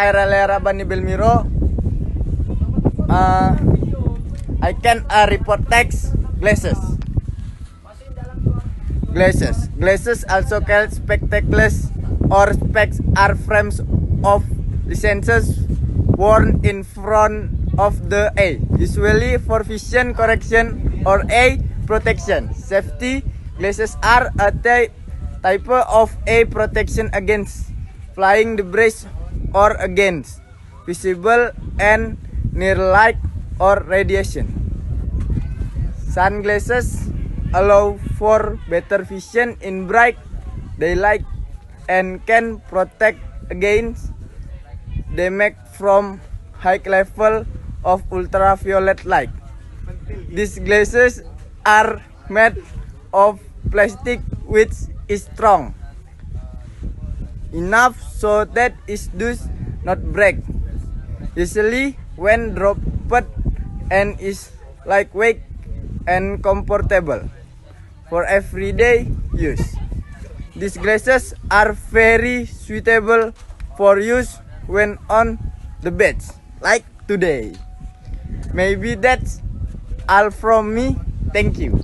Airalera Bani Belmiro. I can report text glasses. Glasses also called spectacles or specs are frames of lenses worn in front of the eye, usually for vision correction or eye protection. Safety glasses are a type of eye protection against flying debris or against visible and near light or radiation. Sunglasses allow for better vision in bright daylight and can protect against damage from high level of ultraviolet light. These glasses are made of plastic which is strong enough so that it does not break easily when dropped and is lightweight and comfortable for everyday use. These glasses are very suitable for use when on the beach, like today. Maybe that's all from me. Thank you.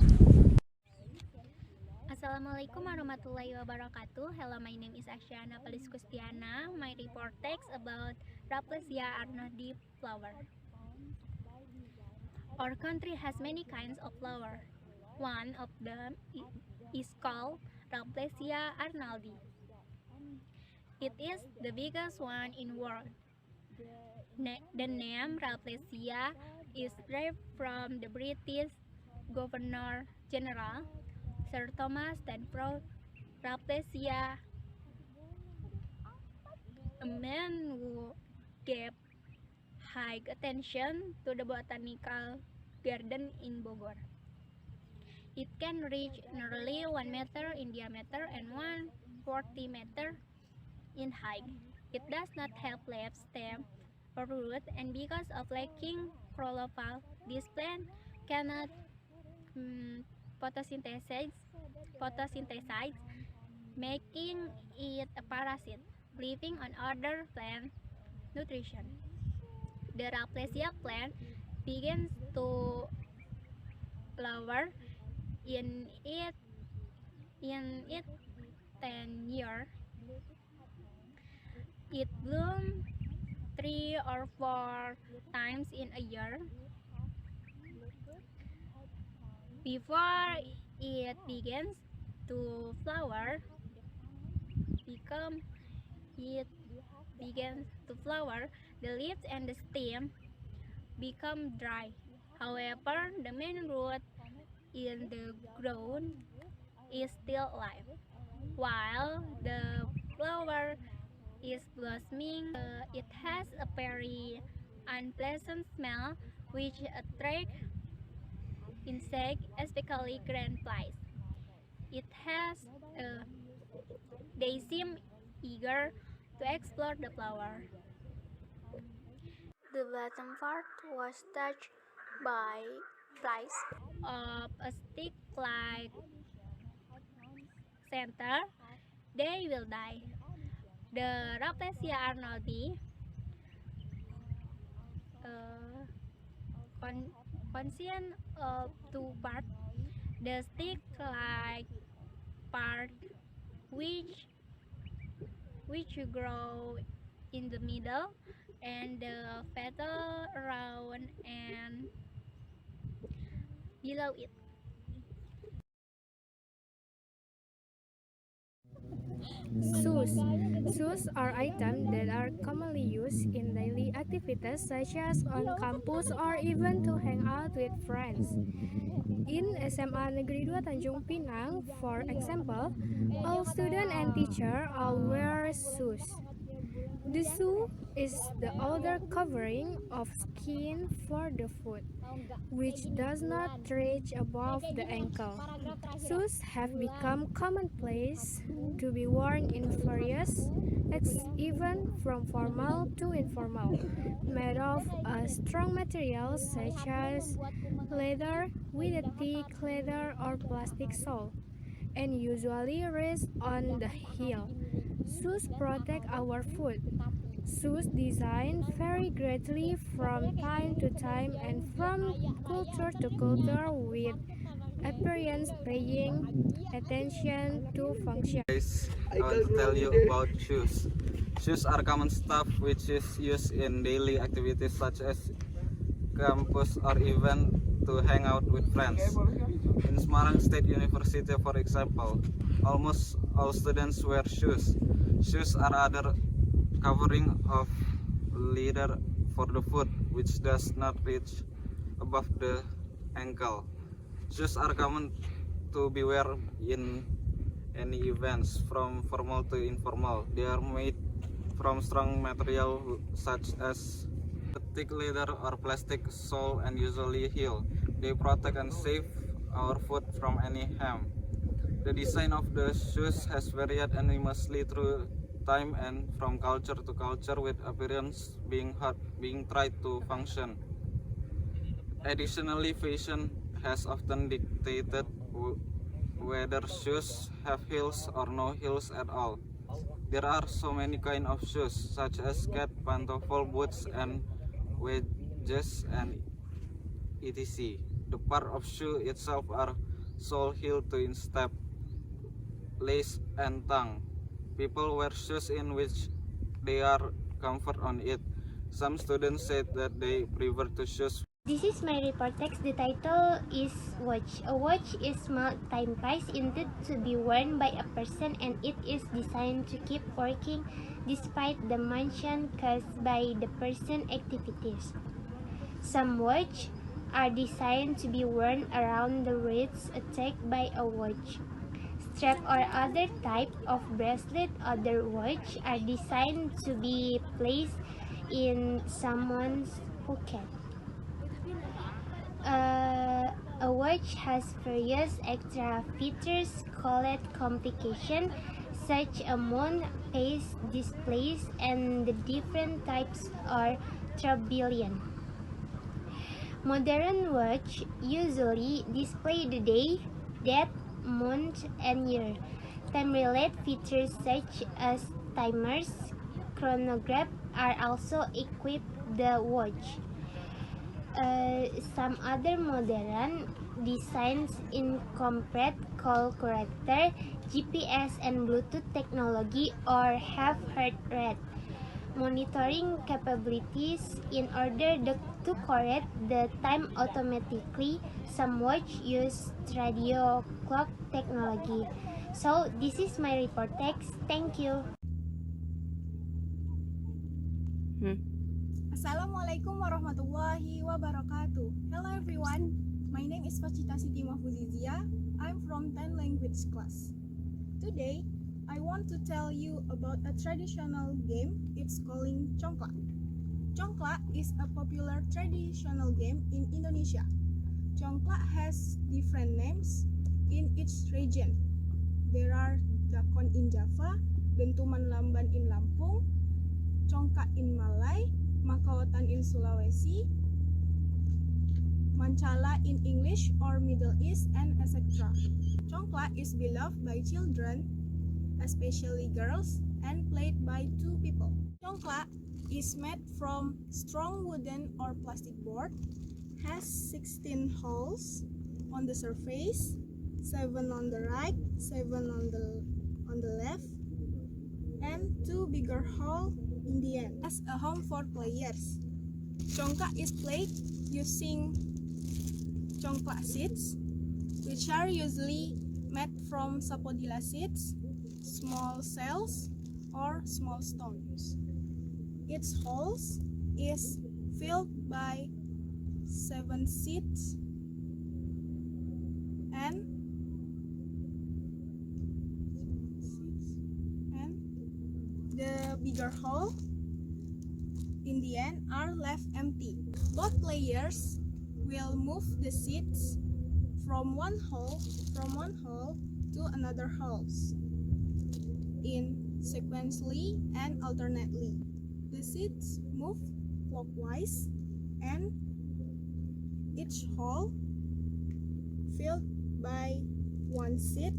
Assalamualaikum warahmatullahi wabarakatuh. Hello, my name is Asyana Pelis Kustiana. My report text about Rafflesia arnoldi flower. Our country has many kinds of flower. One of them is called Rafflesia arnoldi. It is the biggest one in the world. The name Rafflesia is derived from the British Governor General Sir Thomas Stanford Rafflesia, a man who gave high attention to the botanical garden in Bogor. It can reach nearly 1 meter in diameter and 140 meter in height. It does not have leaves, stem, or root, and because of lacking chlorophyll, this plant cannot photosynthesize, making it a parasite, living on other plant nutrition. The Rafflesia plant begins to flower in its 10 years. It blooms 3 or 4 times in a year. Before it begins to flower, the leaves and the stem become dry. However, the main root in the ground is still alive. While the flower is blossoming, it has a very unpleasant smell which attracts insects, especially ground flies. They seem eager to explore the flower. The bottom part was touched by flies of a stick-like center. They will die. The Rafflesia arnoldi consists of 2 parts: the stick-like part, which grow in the middle, and the petal around and below it. Shoes. Shoes are items that are commonly used in daily activities such as on campus or even to hang out with friends. In SMA Negeri 2 Tanjung Pinang, for example, all students and teachers all wear shoes. The shoe is the outer covering of skin for the foot, which does not reach above the ankle. Shoes have become commonplace to be worn in various, even from formal to informal, made of a strong material such as leather with a thick leather or plastic sole, and usually rest on the heel. Shoes protect our foot, Shoes design vary greatly from time to time and from culture to culture, with appearance paying attention to function. Guys, I want to tell you about shoes. Shoes are common stuff which is used in daily activities such as campus or even to hang out with friends. In Semarang State University, for example, almost all students wear shoes. Shoes are other covering of leather for the foot, which does not reach above the ankle. Shoes are common to be worn in any events, from formal to informal. They are made from strong material such as thick leather or plastic sole and usually heel. They protect and save our foot from any harm. The design of the shoes has varied enormously through time and from culture to culture, with appearance being tried to function. Additionally, fashion has often dictated whether shoes have heels or no heels at all. There are so many kinds of shoes, such as cat, pantofel, boots, and wedges, and etc. The part of shoe itself are sole, heel to instep, lace, and tongue. People wear shoes in which they are comfort on it. Some students said that they prefer to shoes. This is my report text. The title is Watch. A watch is small timepiece intended to be worn by a person, and it is designed to keep working despite the motion caused by the person activities. Some watches are designed to be worn around the wrist attacked by a watch strap or other type of bracelet. Other watches are designed to be placed in someone's pocket. A watch has various extra features called complications, such as moon phase displays, and the different types are tourbillon. Modern watches usually display the day, date, month, and year. Time-related features such as timers, chronograph are also equipped the watch. Some other modern designs incorporate call corrector, GPS, and Bluetooth technology, or have heart rate monitoring capabilities in order to correct the time automatically. Some watch use radio clock technology. So this is my report text. Thank you. Assalamualaikum warahmatullahi wabarakatuh. Hello everyone, my name is Facita Siti Mahfuzizia. I'm from 10 language class. Today, I want to tell you about a traditional game. It's calling Congklak. Congklak is a popular traditional game in Indonesia. Congklak has different names in each region. There are Dakon in Java, Dentuman Lamban in Lampung, Congklak in Malay, Makawatan in Sulawesi, Mancala in English or Middle East, and etc. Congklak is beloved by children, especially girls, and played by two people. Congklak is made from strong wooden or plastic board, has 16 holes on the surface, 7 on the right, 7 on the left, and 2 bigger holes in the end as a home for players. Congklak is played using congklak seeds, which are usually made from sapodilla seeds, small cells, or small stones. Its holes is filled by 7 seeds and the bigger hole in the end are left empty. Both players will move the seeds from one hole to another holes in sequentially and alternately. The seeds move clockwise and each hole filled by one seed,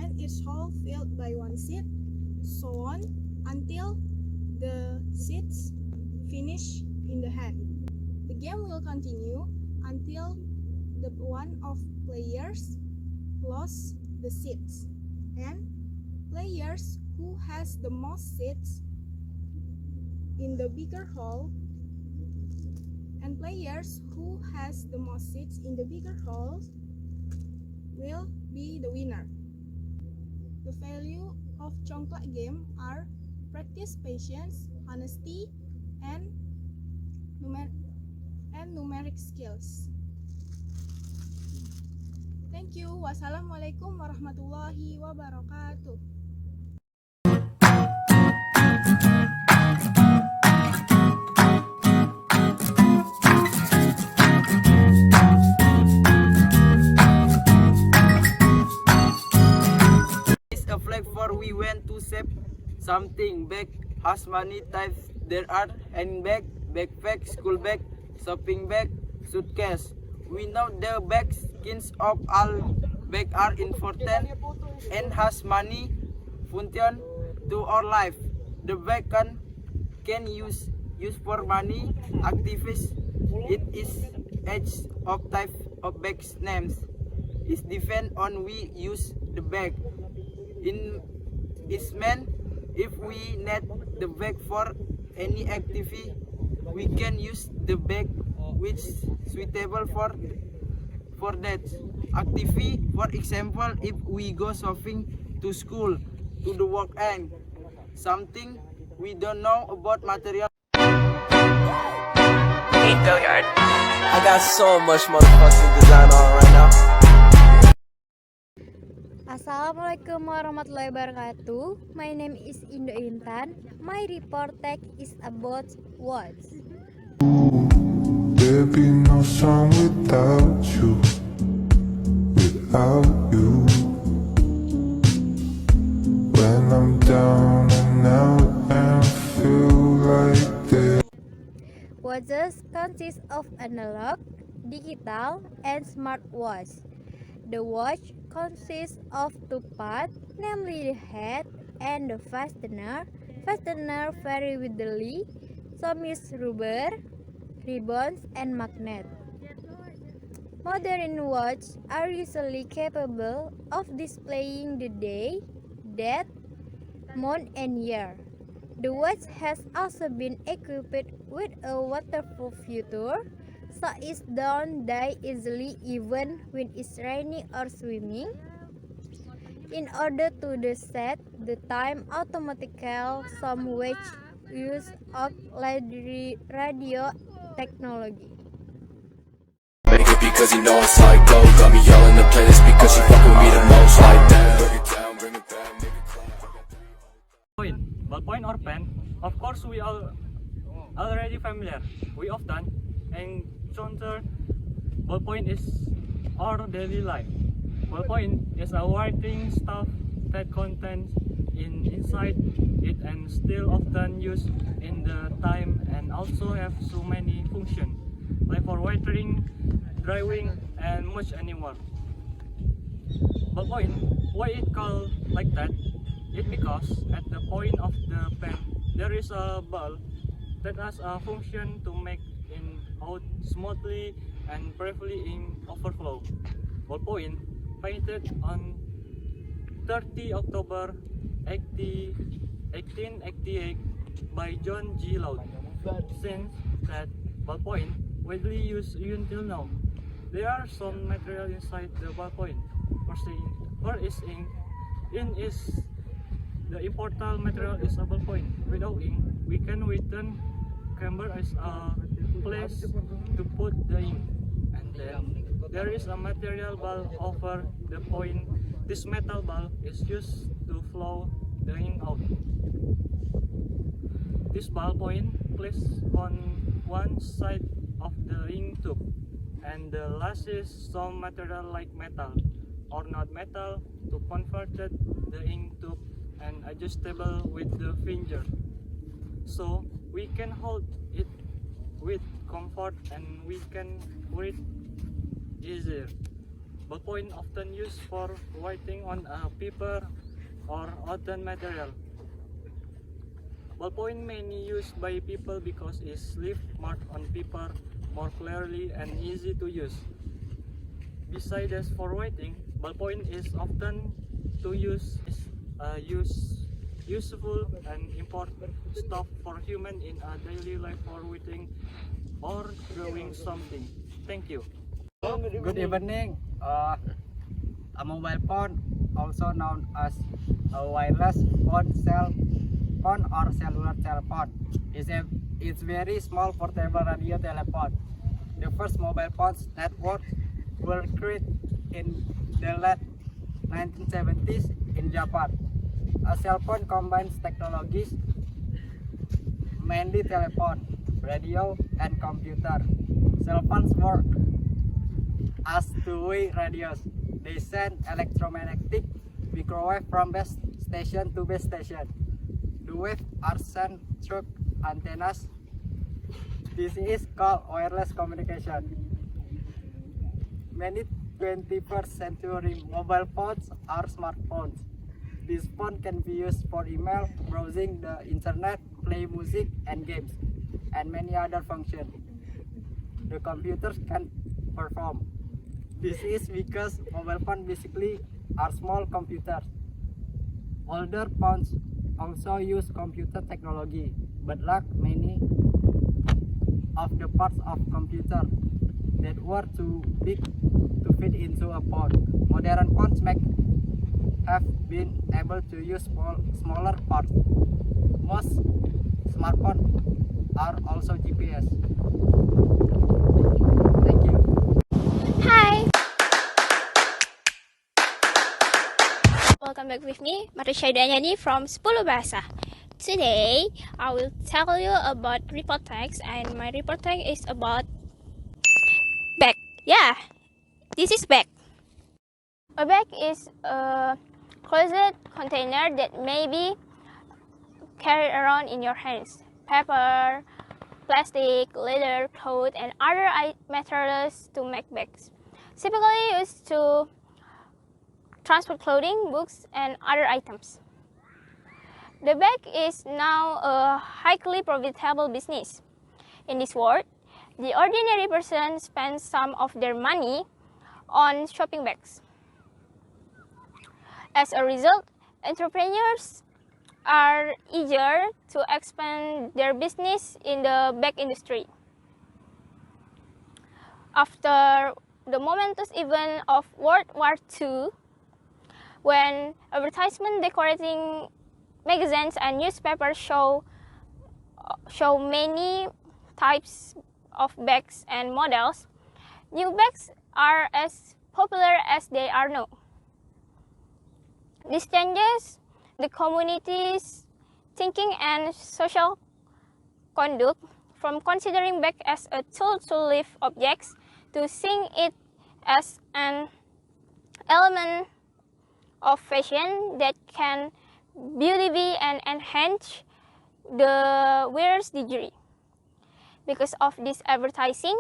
and each hole filled by one seed, so on until the seeds finish in the hand. The game will continue until the one of players lost the seeds, and players who has the most seeds in the bigger hole will be the winner. The value of congklak game are practice patience, honesty, and numeric skills. Thank you. Wassalamualaikum warahmatullahi wabarakatuh. Is a flag for we went to save something. Bag has many types. There are handbag, backpack, school bag, shopping bag, suitcase. We know the bag skins of all bag are important and has many function to our life. The bag can use for money activities. It is edge of type of bags names. It depend on we use the bag. In its meant if we need the bag for any activity, we can use the bag which suitable for that activity. For example, if we go shopping to school, to the work and something we don't know about material. Hey, Billiard. I got so much motherfucking design on right now. Assalamualaikum warahmatullahi wabarakatuh. My name is Indo Intan. My report tag is about words. There'd be no song without you, without you. When I'm down and out and feel like this. Watches consist of analog, digital, and smartwatch. The watch consists of two parts, namely the head and the fastener. Fastener vary widely. Some use rubber, ribbons, and magnet. Modern watches are usually capable of displaying the day, date, month, and year. The watch has also been equipped with a waterproof feature, so it don't die easily even when it's raining or swimming. In order to set the time automatically, some watches use radio technology. Make it because you know it's psycho. Got me yelling the playlist because you fuck with me the most like that. Break it down, bring it back, make it clap. Ballpoint or pen, of course we are already familiar. We often encounter ballpoint is our daily life. Ballpoint is a writing stuff that contains inside it and still often used in the time and also have so many functions like for writing, drawing, and much anymore. Ballpoint, why it called like that? It because at the point of the pen there is a ball that has a function to make it out smoothly and briefly in overflow. Ballpoint, painted on 30 October 1888 by John G. Loud. Since that ballpoint widely used until now, there are some material inside the ballpoint. First is ink. Ink is the important material is a ballpoint. Without ink, we can return camber as a place to put the ink. And then there is a material ball over the point. This metal ball is used to flow the ink out. This ballpoint placed on one side of the ink tube, and the last is some material like metal or not metal to convert the ink tube and adjustable with the finger, so we can hold it with comfort and we can read easier. Ballpoint often used for writing on a paper or other material. Ballpoint mainly used by people because it's leave mark on paper more clearly and easy to use. Besides for writing, ballpoint is often to useful and important stuff for human in a daily life for writing or drawing something. Thank you. Good evening. A mobile phone, also known as a wireless phone or cellular telephone, is very small portable radio telephone. The first mobile phones network were created in the late 1970s in Japan. A cell phone combines technologies, mainly telephone, radio, and computer. Cell phones work as two-way radios. They send electromagnetic microwave from base station to base station. The waves are sent through antennas. This is called wireless communication. Many 21st century mobile phones are smartphones. This phone can be used for email, browsing the internet, play music and games, and many other functions the computers can perform. This is because mobile phones basically are small computers. Older phones also use computer technology, but lack many of the parts of computer that were too big to fit into a phone. Modern phones have been able to use smaller parts. Most smartphones are also GPS. Thank you. Hi! Welcome back with me, Marisha Danyani from 10 Bahasa. Today, I will tell you about report text, and my report text is about bag. Yeah, this is bag. A bag is a closed container that may be carried around in your hands. Paper, plastic, leather, cloth, and other materials to make bags. Typically used to transport clothing, books, and other items. The bag is now a highly profitable business. In this world, the ordinary person spends some of their money on shopping bags. As a result, entrepreneurs are eager to expand their business in the bag industry. After the momentous event of World War II, when advertisement decorating magazines and newspapers show many types of bags and models, new bags are as popular as they are now. This changes the community's thinking and social conduct from considering bag as a tool to lift objects to seeing it as an element of fashion that can beautify and enhance the wearer's dignity. Because of this advertising,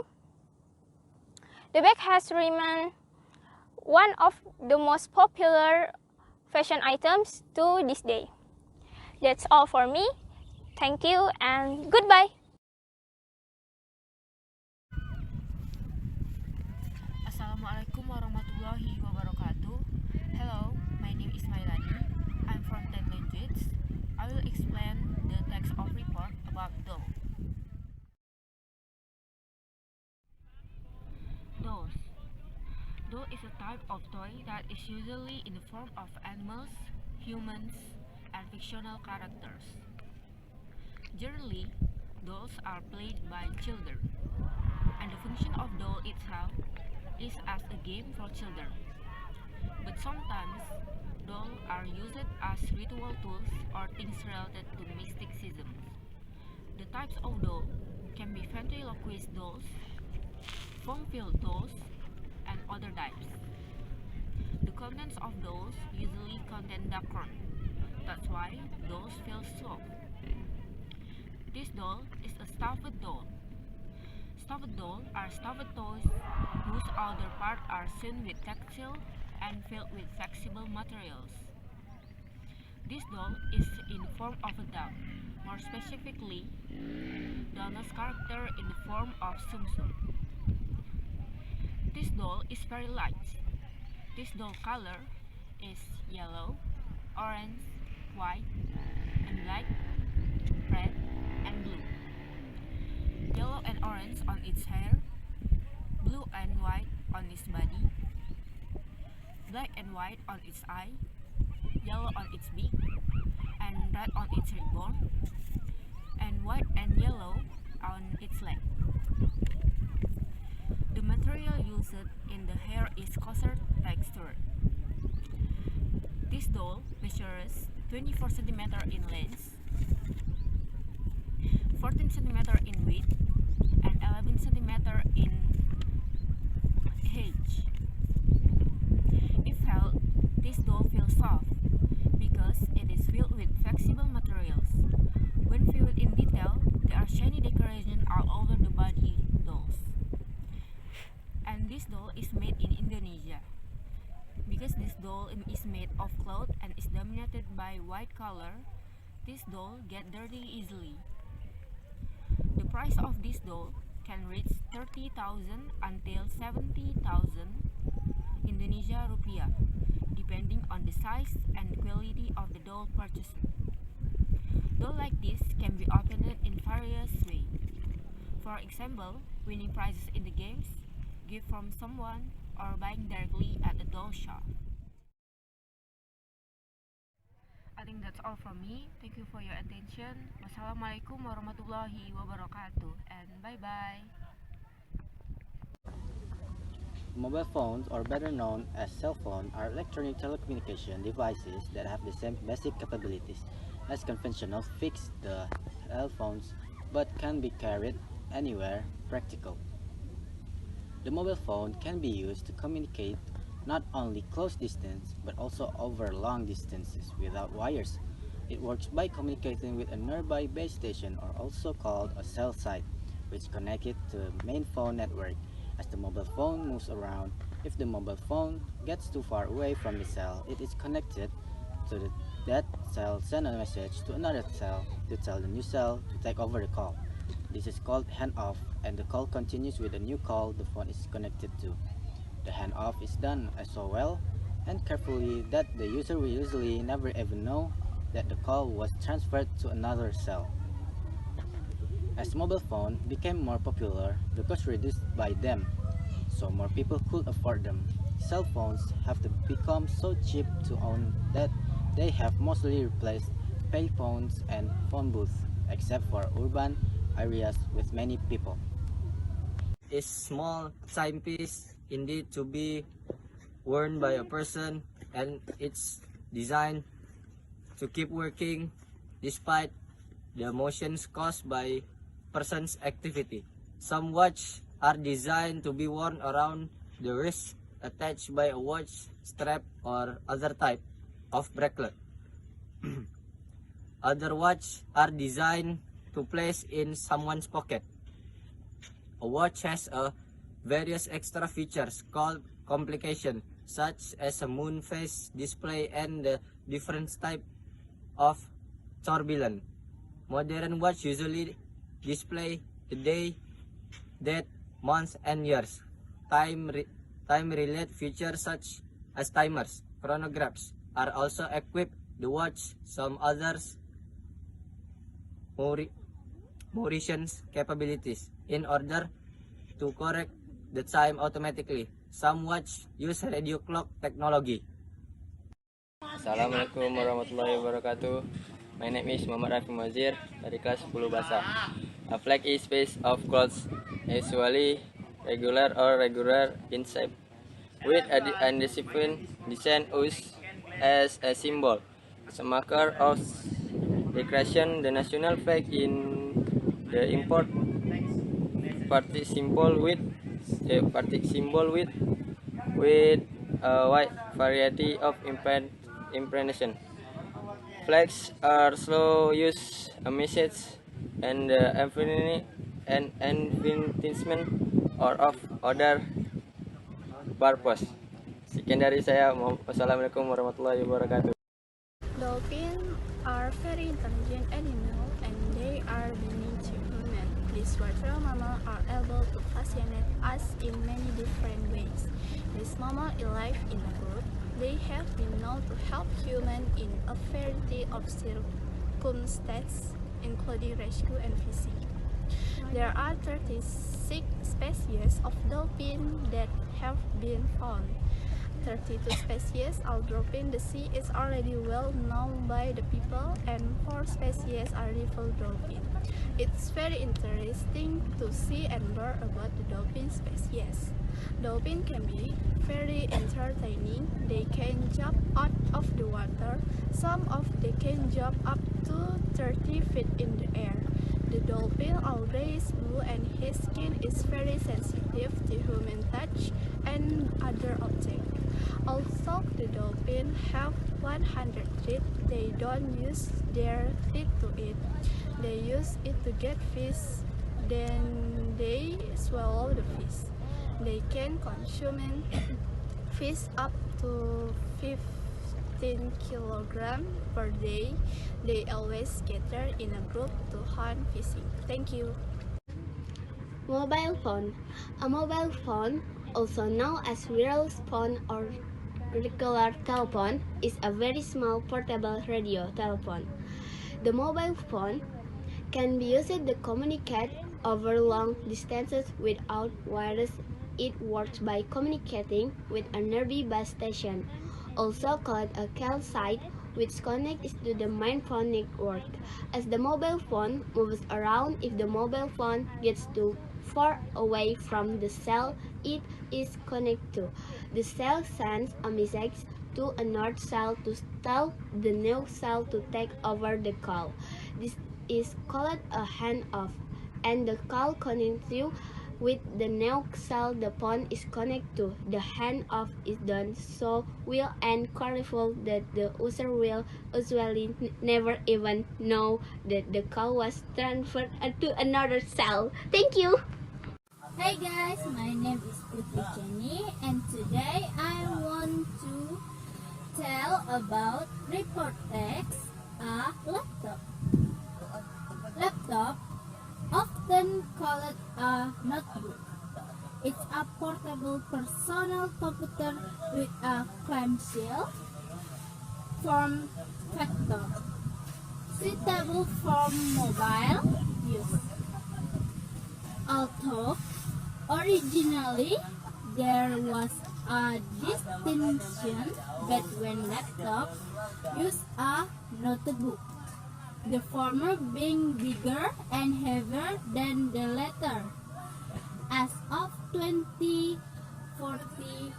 the bag has remained one of the most popular fashion items to this day. That's all for me. Thank you and goodbye. Assalamualaikum warahmatullahi wabarakatuh. Hello, my name is Mailani. I'm from 10 languages. I will explain the text of report about doll. Dolls. Doll is a type of toy that is usually in the form of animals, humans, and fictional characters. Generally, dolls are played by children, and the function of doll itself is as a game for children. But sometimes, dolls are used as ritual tools or things related to mysticism. The types of doll can be ventriloquist dolls, foam-filled dolls, and other types. The contents of dolls usually contain darkroom. That's why dolls feel soft. This doll is a stuffed doll. Stuffed dolls are stuffed toys whose outer parts are sewn with textile and filled with flexible materials. This doll is in form of a duck. more specifically, Donna's character in the form of Sum Sum. This doll is very light. This doll color is yellow, orange, white, and black, red, and blue. Yellow and orange on its hair, blue and white on its body, black and white on its eye, yellow on its beak, and red on its ribbon, and white and yellow on its leg. The material used in the hair is coarser texture. This doll measures 24 cm in length, 14 cm in width, and 11 cm in height. If held, this doll feels soft because it is filled with flexible materials. When viewed in detail, there are shiny decorations all over the body dolls. And this doll is made in Indonesia. Because this doll is made of cloth and is dominated by white color, this doll gets dirty easily. The price of this doll can reach 30,000 until 70,000 Indonesia rupiah, depending on the size and quality of the doll purchased. Dolls like this can be opened in various ways. For example, winning prizes in the games, gift from someone, or buying directly at the doll shop. I think that's all from me. Thank you for your attention. Wassalamualaikum warahmatullahi wabarakatuh, and bye-bye. Mobile phones, or better known as cell phones, are electronic telecommunication devices that have the same basic capabilities as conventional fixed telephones but can be carried anywhere practical. The mobile phone can be used to communicate not only close distance but also over long distances without wires. It works by communicating with a nearby base station, or also called a cell site, which connects it to the main phone network. As the mobile phone moves around, if the mobile phone gets too far away from the cell it is connected to, that cell send a message to another cell to tell the new cell to take over the call. This is called handoff, and the call continues with a new call the phone is connected to. The handoff is done so well and carefully that the user will usually never even know that the call was transferred to another cell. As mobile phone became more popular, the cost reduced by them, so more people could afford them. Cell phones have become so cheap to own that they have mostly replaced payphones and phone booths, except for urban areas with many people. Is small timepiece indeed to be worn by a person, and it's designed to keep working despite the motions caused by person's activity. Some watches are designed to be worn around the wrist, attached by a watch strap or other type of bracelet. Other watches are designed to place in someone's pocket. A watch has various extra features called complication, such as a moon phase display and the different type of tourbillon. Modern watch usually display the day, date, months, and years. Time-related features such as timers, chronographs are also equipped. The watch, some others, Mauritian's capabilities in order to correct the time automatically. Some watch use radio clock technology. Assalamualaikum warahmatullahi wabarakatuh. My name is Muhammad Rafi Mazir dari kelas 10 Bahasa. A flag is piece of cloth, usually regular or regular in shape, with a undisciplined design used as a symbol. As a marker of decoration, the national flag in the import party symbol with a wide variety of implementation. Flags are slow use a message and the advertisement or of other purpose. Sekian dari saya. Wassalamualaikum warahmatullahi wabarakatuh. Dolphins are very intelligent animals and they are unique to humans. These virtual mammals are able to fascinate us in many different ways. These mammals live in a group. They have been known to help humans in a variety of circumstances, including rescue and fishing. There are 36 species of dolphin that have been found. 32 species are dolphin. The sea is already well known by the people, and 4 species are river dolphin. It's very interesting to see and learn about the dolphin species. Dolphins can be very entertaining. They can jump out of the water. Some of them can jump up to 30 feet in the air. The dolphin always blue and his skin is very sensitive to human touch and other objects. Although the dolphins have 100 teeth, they don't use their teeth to eat. They use it to get fish, then they swallow the fish. They can consume fish up to 15 kilograms per day. They always gather in a group to hunt fishing. Thank you. Mobile phone. A mobile phone, also known as wireless phone or regular telephone, is a very small portable radio telephone. The mobile phone can be used to communicate over long distances without wires. It works by communicating with a nearby base station, also called a cell site, which connects to the main phone network. As the mobile phone moves around, if the mobile phone gets too far away from the cell it is connected to, the cell sends a message to another cell to tell the new cell to take over the call. This is called a handoff, and the call continues with the new cell the phone is connected to. The handoff is done so well and careful that the user will usually never even know that the call was transferred to another cell. Thank you. Hi guys, my name is Putri Jenny and today I want to tell about Reportex, a laptop. Laptop, often called a notebook. It's a portable personal computer with a clamshell form factor, suitable for mobile use. Although originally there was a distinction between laptops used a notebook, the former being bigger and heavier than the latter. As of 2040,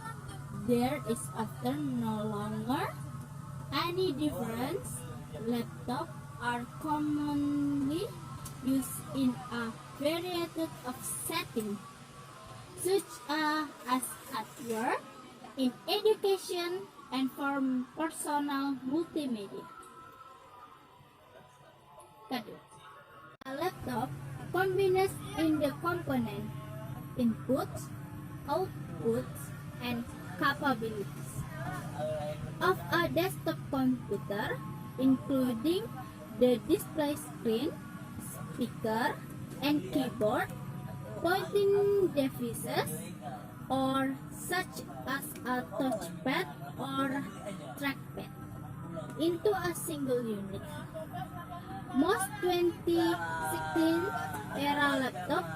there is often no longer any difference. Laptops are commonly used in a variety of settings, such as at work, in education, and for personal multimedia. A laptop combines in the component inputs, outputs, and capabilities of a desktop computer, including the display screen, speaker, and keyboard, pointing devices, or such as a touchpad or trackpad, into a single unit. Most 2016 era laptops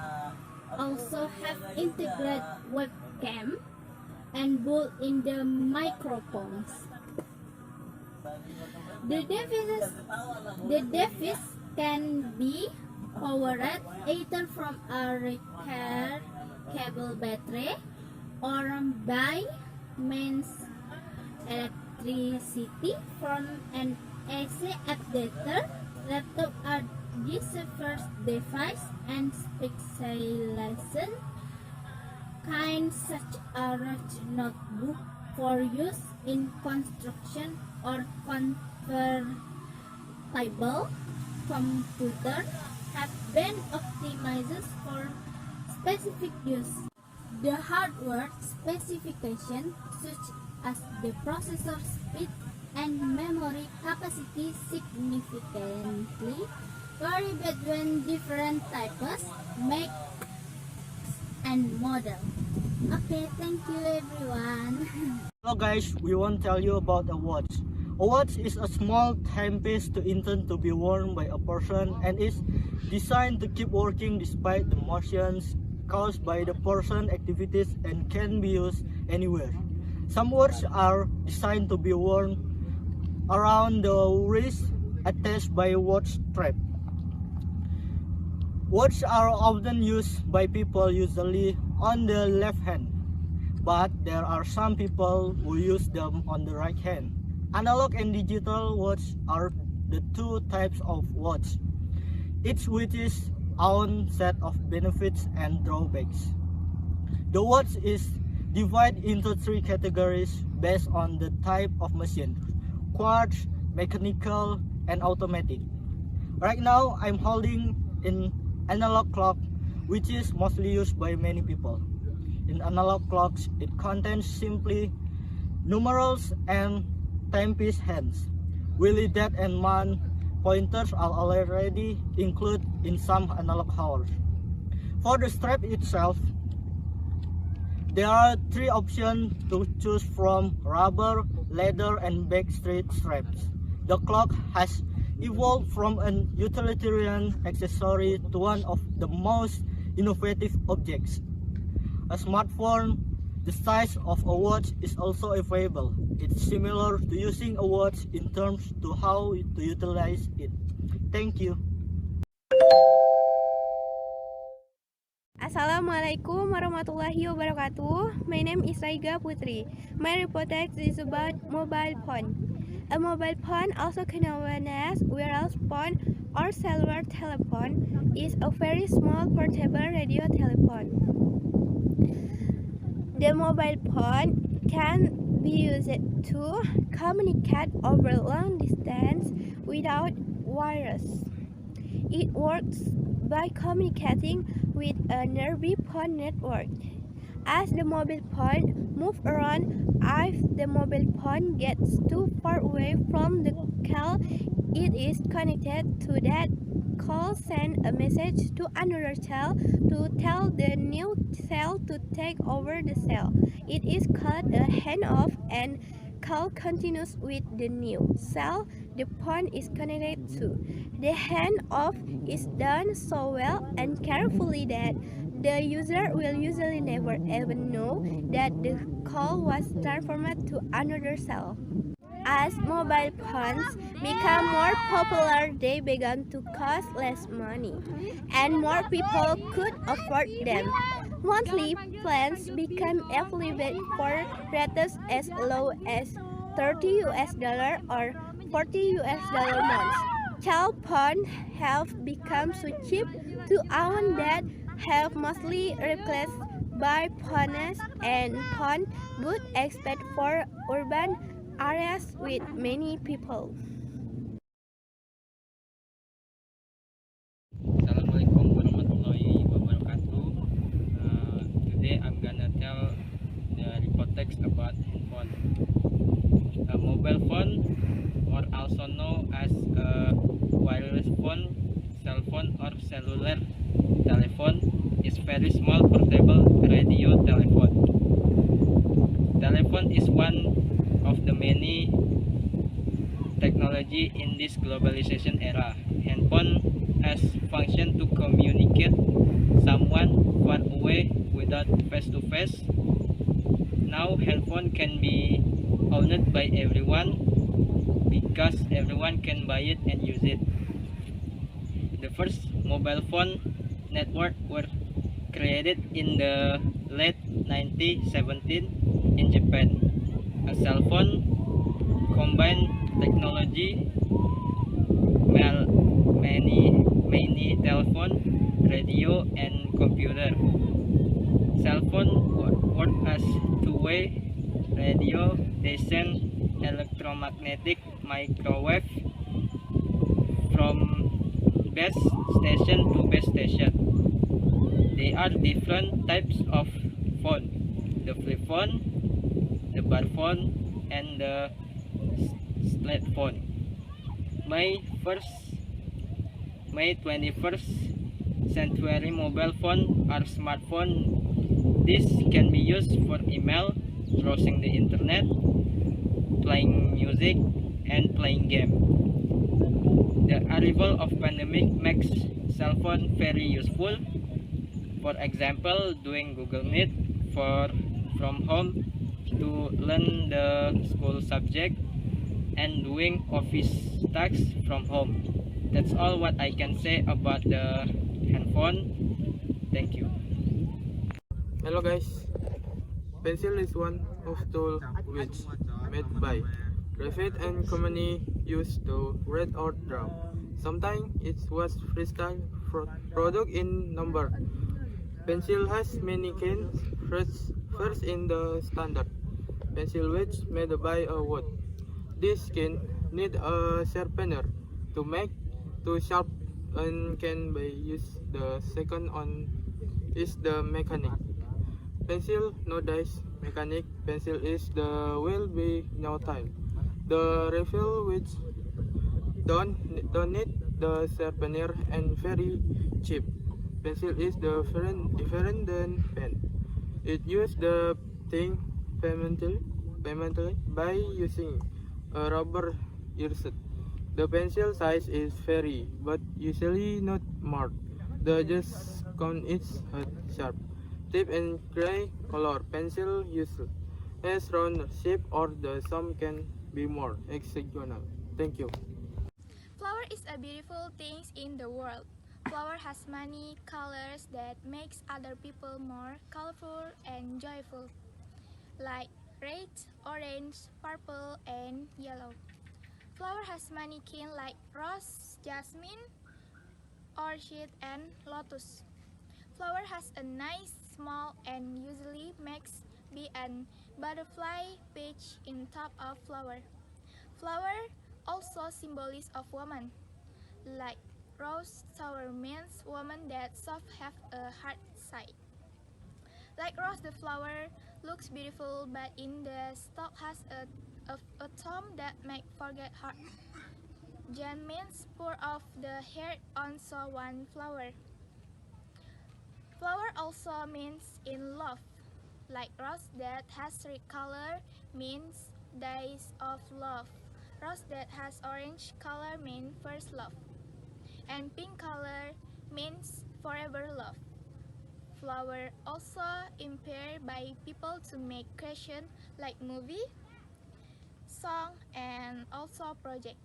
also have integrated webcam and built-in the microphones. The device can be powered either from a rechargeable battery or by means electricity from an AC adapter. Laptops are this first device and specialized kind such as notebook for use in construction or convertible computers have been optimized for specific use. The hardware specifications such as the processor speed, and memory capacity significantly vary between different types, make and model. Okay, thank you everyone. Hello guys, we want to tell you about a watch. A watch is a small timepiece intended to be worn by a person and is designed to keep working despite the motions caused by the person activities and can be used anywhere. Some watches are designed to be worn around the wrist attached by a watch strap. Watches are often used by people usually on the left hand, but there are some people who use them on the right hand. Analog and digital watches are the two types of watch, each with its own set of benefits and drawbacks. The watch is divided into three categories based on the type of machine: quartz, mechanical, and automatic. Right now, I'm holding an analog clock, which is mostly used by many people. In analog clocks, it contains simply numerals and timepiece hands. Really, date and month pointers are already included in some analog hours. For the strap itself, there are three options to choose from: rubber, leather, and backstreet straps. The clock has evolved from an utilitarian accessory to one of the most innovative objects. A smartphone the size of a watch is also available. It's similar to using a watch in terms to how to utilize it. Thank you. Assalamualaikum warahmatullahi wabarakatuh. My name is Raiga Putri. My report text is about mobile phone. A mobile phone, also known as wireless phone or cellular telephone, is a very small portable radio telephone. The mobile phone can be used to communicate over long distance without wires. It works by communicating with a nearby phone network. As the mobile phone moves around, if the mobile phone gets too far away from the cell it is connected to, that call sends a message to another cell to tell the new cell to take over the cell. It is called a handoff, and call continues with the new cell the phone is connected to. The handoff is done so well and carefully that the user will usually never even know that the call was transformed to another cell. As mobile phones become more popular, they began to cost less money, and more people could afford them. Monthly plans became available for rates as low as $30 or $40 months. Cell phones have become so cheap to own that have mostly replaced by phones and phone booths except for urban areas with many people. Assalamualaikum warahmatullahi wabarakatuh. Today I'm gonna tell the report text about phone. A mobile phone, or also known as a wireless phone, cell phone, or cellular telephone, is very small portable radio telephone. Telephone is one of the many technology in this globalization era. Handphone has function to communicate someone far away without face-to-face. Now handphone can be owned by everyone because everyone can buy it and use it. The first mobile phone network were created in the late 1970s in Japan. A cell phone combined technology, many telephone, radio, and computer. Cell phone work as two-way radio. They send electromagnetic microwave from base station to base station. There are different types of phone: the flip phone, the bar phone, and the smartphone. My 21st century mobile phone or smartphone. This can be used for email, browsing the internet, playing music, and playing game. The arrival of pandemic makes cell phone very useful. For example, doing Google Meet from home to learn the school subject and doing office tasks from home. That's all what I can say about the handphone. Thank you. Hello guys, pencil is one of tool which made by graphite and commonly used to write or draw. Sometimes it was freestyle product in number. Pencil has many kinds. First in the standard pencil which made by a wood. This can need a sharpener to make too sharp and can be used. The second on is the mechanic. Pencil no dice mechanic pencil is the will be no time. The refill which don't need the sharpener and very cheap. Pencil is the different than pen. It use the thing permanently by using a rubber earset. The pencil size is vary, but usually not marked. The just count its head sharp. Tip and gray color pencil uses has round shape or the some can be more hexagonal. Thank you. Flower is a beautiful thing in the world. Flower has many colors that makes other people more colorful and joyful, like red, orange, purple, and yellow. Flower has many kinds like rose, jasmine, orchid, and lotus. Flower has a nice, small, and usually makes be an butterfly perch in top of flower. Flower also symbolize of woman, like rose flower means woman that soft have a hard side. Like rose, the flower looks beautiful, but in the stalk has a thorn that make forget heart. Jan means pour off the hair on so one flower. Flower also means in love. Like rose that has red color means days of love. Rose that has orange color means first love. And pink color means forever love. Flower also impaired by people to make creation like movie, song, and also project.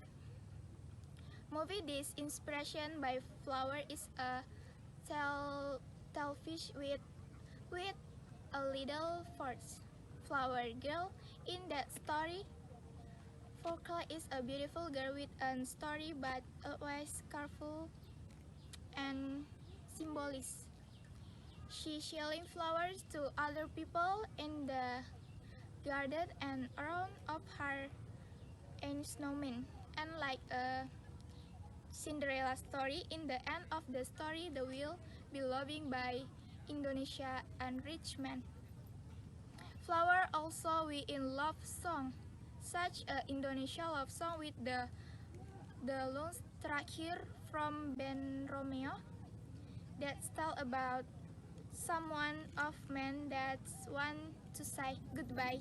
Movie this inspiration by flower is a tellfish with a little force. Flower girl in that story. Folklore is a beautiful girl with a story but always careful and symbolic. She selling flowers to other people in the garden and around of her and snowman. And like a Cinderella story, in the end of the story, the will be loving by Indonesia and rich man. Flower also we in love song, such a Indonesia love song with the Luns Terakhir from band Romeo that tell about someone of man that's want to say goodbye.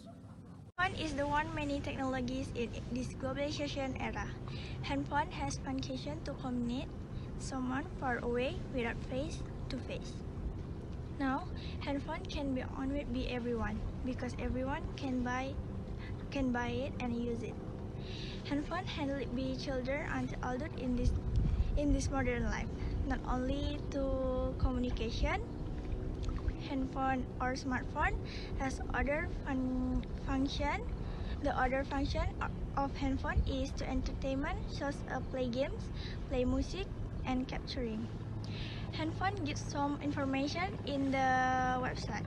Phone is the one many technologies in this globalization era. Handphone has function to communicate someone far away without face to face. Now, handphone can be owned by everyone because everyone can buy it and use it. Handphone handled by children and adults in this modern life, not only to communication. Handphone or smartphone has other function. The other function of handphone is to entertainment, such as play games, play music, and capturing. Handphone gives some information in the website.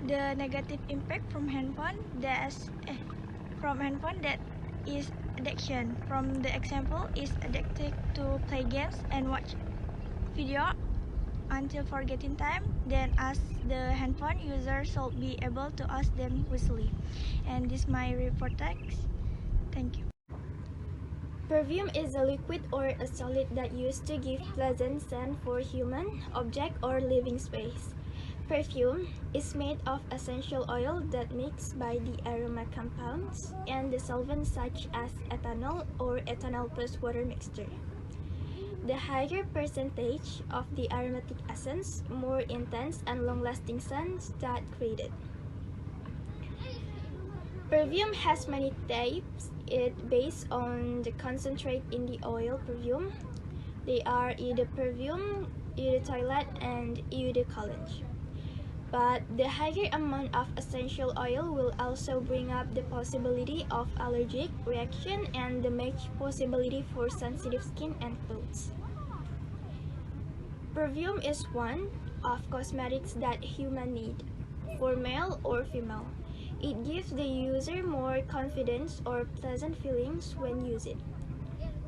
The negative impact from handphone that is addiction. From the example is addicted to play games and watch video until forgetting time, then as the handphone user should be able to ask them wisely. And this my report text. Thank you. Perfume is a liquid or a solid that used to give pleasant scent for human, object, or living space. Perfume is made of essential oil that mixed by the aroma compounds and the solvents such as ethanol or ethanol plus water mixture. The higher percentage of the aromatic essence, more intense and long-lasting scents that created. Perfume has many types. It based on the concentrate in the oil perfume. They are eau de perfume, eau de toilette, and eau de cologne. But the higher amount of essential oil will also bring up the possibility of allergic reaction and the much possibility for sensitive skin and clothes. Perfume is one of cosmetics that humans need, for male or female. It gives the user more confidence or pleasant feelings when used.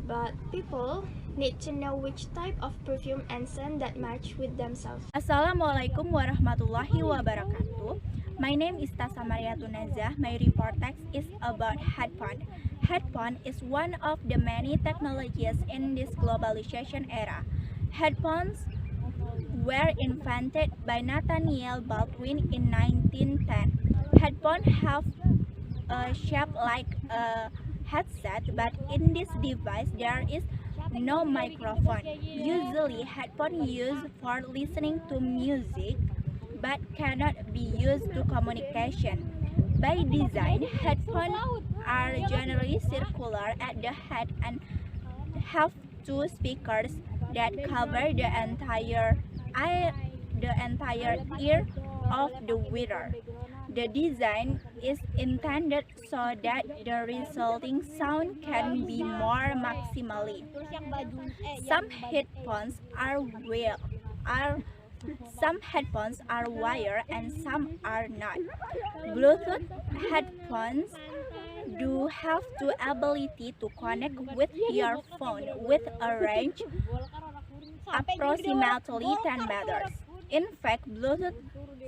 But people need to know which type of perfume and scent that match with themselves. Assalamualaikum warahmatullahi wabarakatuh. My name is Tasa Mariatunazah. My report text is about headphone. Headphone is one of the many technologies in this globalization era. Headphones were invented by Nathaniel Baldwin in 1910. Headphones have a shape like a headset, but in this device there is no microphone. Usually, headphones used for listening to music, but cannot be used to communication. By design, headphones are generally circular at the head and have two speakers that cover the entire ear of the wearer. The design is intended so that the resulting sound can be more maximally. Some headphones are wire and some are not. Bluetooth headphones do have the ability to connect with your phone with a range approximately 10 meters. In fact, Bluetooth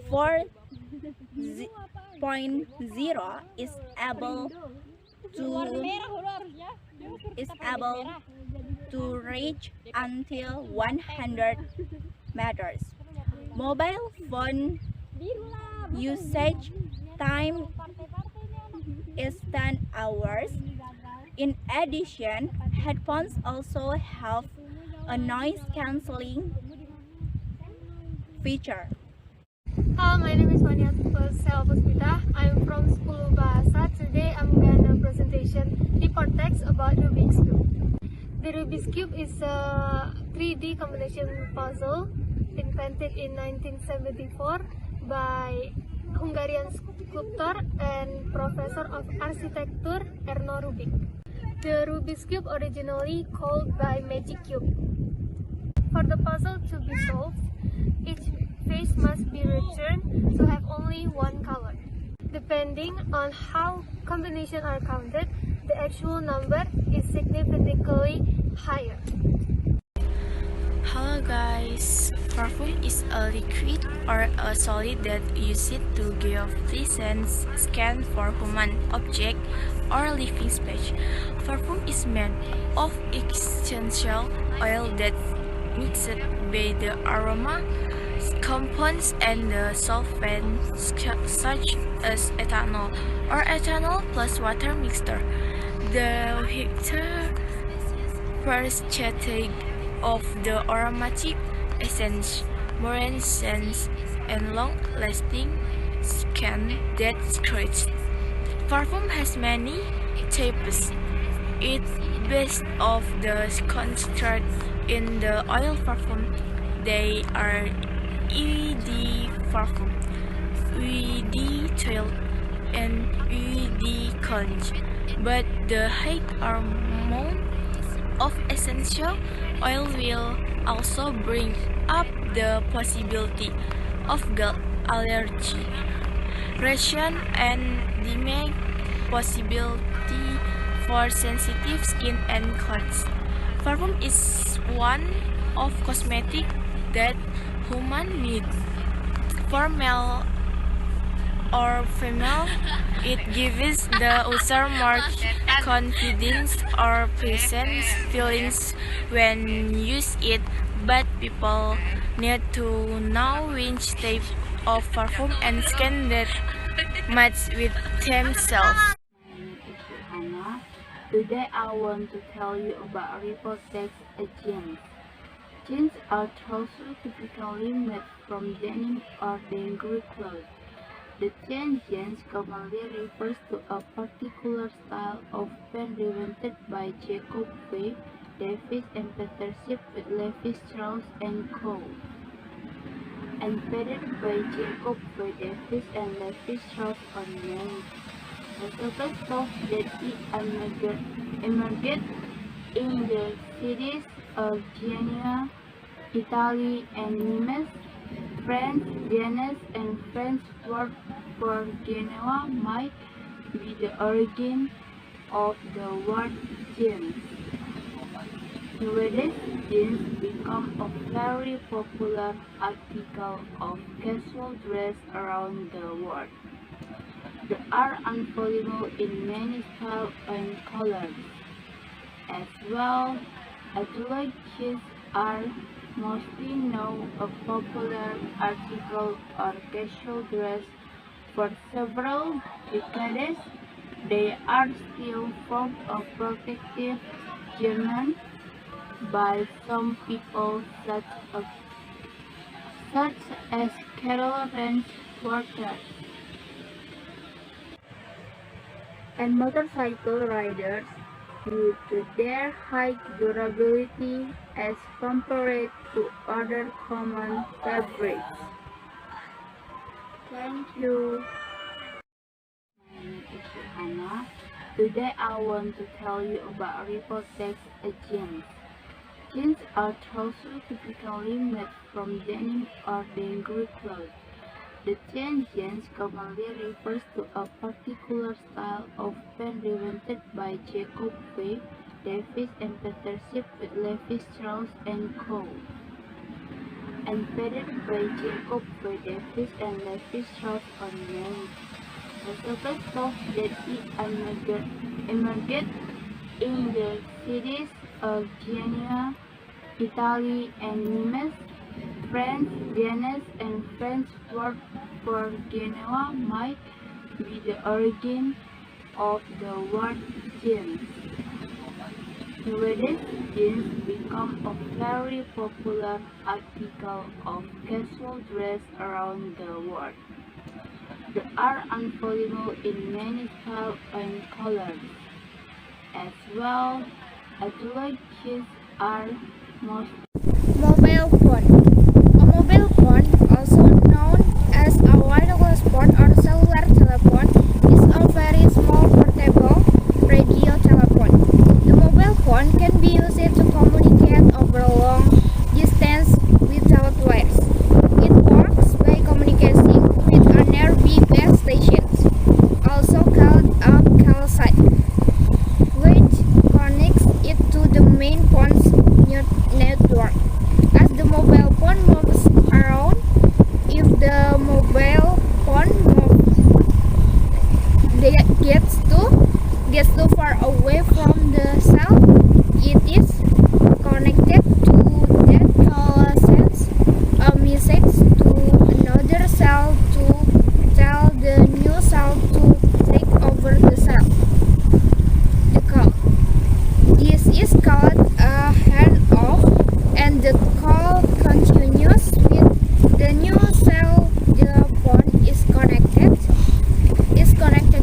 4.0 is able to reach until 100 meters. Mobile phone usage time is 10 hours. In addition, headphones also have a noise cancelling feature. Hello, my name is Mania Puspita. I'm from School Bahasa. Today I'm gonna presentation report text about Rubik's Cube. The Rubik's Cube is a 3D combination puzzle invented in 1974 by Hungarian sculptor and professor of architecture Erno Rubik. The Rubik's Cube originally called by Magic Cube. For the puzzle to be solved, each face must be returned to have only one color. Depending on how combinations are counted, the actual number is significantly higher. Hello guys, perfume is a liquid or a solid that used to give pleasant scent for human object or living space. Perfume is made of essential oil that mixed by the aroma compounds and the solvents such as ethanol or ethanol plus water mixture. The higher percentage of the aromatic essence, more intense and long-lasting scent that creates. Perfume has many types. It's based off the concentrate in the oil perfume. They are eau de parfum, eau de toilette, and eau de cologne. But the high amount of essential oil will also bring up the possibility of gut allergy, reaction, and the possibility for sensitive skin and clothes. Perfume is one of cosmetics that humans need. For male or female. It gives the user more confidence or pleasant feelings when use it, but people need to know which type of perfume and skin that match with themselves. Anna. Today I want to tell you about ripple text jeans. Jeans are trousers typically made from denim or dangerous cloth. The term jeans commonly refers to a particular style of pant invented by Jacob V. Davis in partnership with Levi Strauss & Co. and patented by Jacob V. Davis and Levi Strauss on May. The first thought that it emerged in the cities of Genoa, Italy, and Nimes, France. Venice and France word for Genoa might be the origin of the word jeans. Nowadays, jeans become a very popular article of casual dress around the world. They are available in many styles and colors. As well, athletic jeans are mostly now a popular article or casual dress. For several decades, they are still form of protective garment by some people such as cattle ranch workers and motorcycle riders due to their high durability as compared to other common fabrics. Thank you. My name is Anna. Today I want to tell you about ripple text jeans. Jeans are trousers typically made from denim or dangerous cloth. The term jeans commonly refers to a particular style of pant invented by Jacob V. Davis in partnership with Levi Strauss & Co. and patented by Jacob V. Davis and Levi Strauss on May. The first thought that it emerged in the cities of Genoa, Italy, and Nimes, France. Venice and France word for Genoa might be the origin of the word jeans. Nowadays, jeans become a very popular article of casual dress around the world. They are available in many styles and colors. As well, athletic jeans are most Mobile phone. A mobile phone, also known as a wireless phone or cellular telephone, is a very small portable radio telephone. The mobile phone can be used to communicate over long distance without wires. It works by communicating with a nearby base stations, also called a cell site, which connects it to the main phone's network. As the mobile phone moves around, if the mobile phone gets too far away from the cell it is connected to, that cell sends a message to another cell to tell the new cell to take over the call. This is called a handoff, and the call continues with the new cell the phone is connected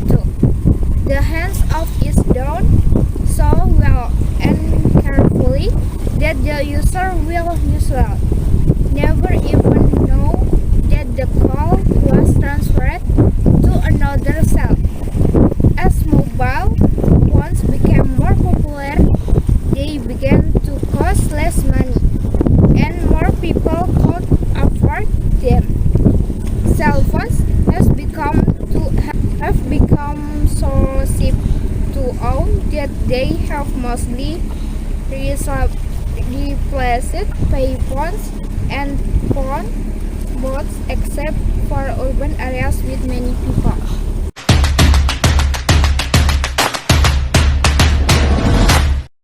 to. The hands-off is done so well and carefully that the user will usually never even know that the call was transferred to another cell. As mobile phones became more popular, they began to cost less money, and more people could afford them. Cell phones have become so cheap to own that they have mostly replaced payphones and phone booths except for urban areas with many people.